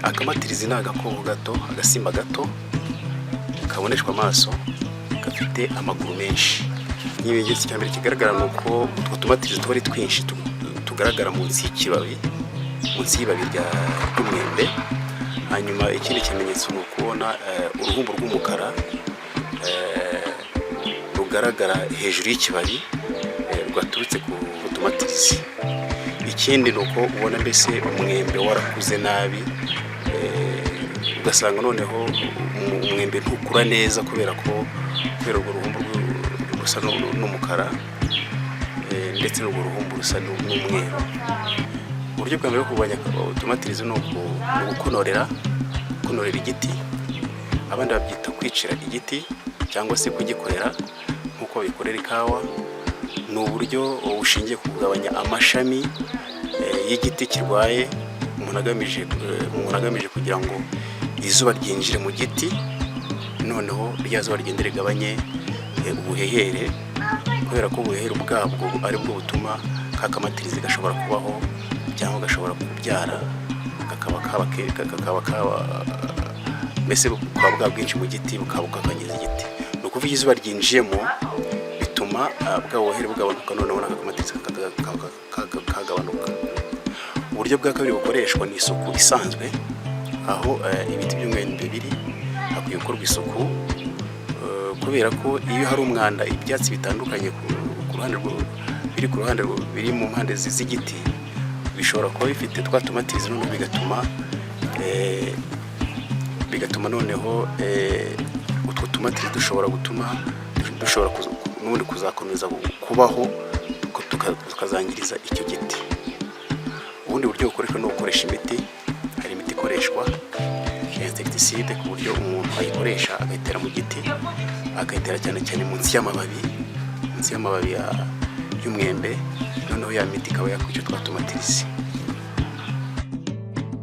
Akamatirizi ni agakoko gato, agasimba gato kaboneshwa amaso, gafite amaguru menshi. Ikimenyetso cya mbere kigaragara ni uko utwo tumatirizi tuba ari twinshi tugaragara munsi y'ikibabi, munsi y'ibabi ry'umwembe. Hanyuma ikindi kimenyetso ni ukubona uruhumbu rw'umukara rugaragara hejuru y'ikibabi rwaturutse ku tumatirizi. Ikindi ni uko ubona mbese umwembe warakuze nabi, ugasanga noneho umwembe ntukura neza kubera urwo ruhumbu rusa n'umukara ndetse n'urwo ruhumbu rusa n'umweru. Uburyo bwa mbere bwo kurwanya utumatirizi ni ugukonorera igiti. Abandi babyita kwicira igiti cyangwa se kugikorera nk'uko bikorera ikawa. Ni uburyo bushingiye ku kugabanya amashami y'igiti kirwaye, umuntu agamije kugira ngo izuba ryinjire mu giti, noneho rya zuba rigende rigabanye ubuhehere, kubera ko ubuhehere ubwabwo ari bwo butuma ka kamatirizi gashobora kubaho cyangwa gashobora kubyara mbese bukaba bwa bwinshi mu giti bukaba bukakangiza igiti. Ni ukuvuga izuba ryinjiyemo bituma bwa buhehere bugabanuka, noneho n'akamatirizi kagabanuka. Uburyo bwa kabiri bukoreshwa ni isuku isanzwe, aho ibiti by'umwembe biri hakwiye gukorwa isuku, kubera ko iyo hari umwanda, ibyatsi bitandukanye biri ku ruhande biri mu mpande z'igiti bishobora kuba bifite twa tumatirizi, noneho bigatuma noneho utwo tumatirizi dushobora n'ubundi kuzakomeza kubaho tukazangiriza icyo giti. Ubundi buryo bukoreshwa ni ugukoresha imiti. Hari imiti ikoreshwa insecticide, ku buryo umuntu ayikoresha agayitera mu giti, akayitera cyane cyane munsi y'amababi y'umwembe, noneho ya miti ikaba yakwica twa tumatirizi.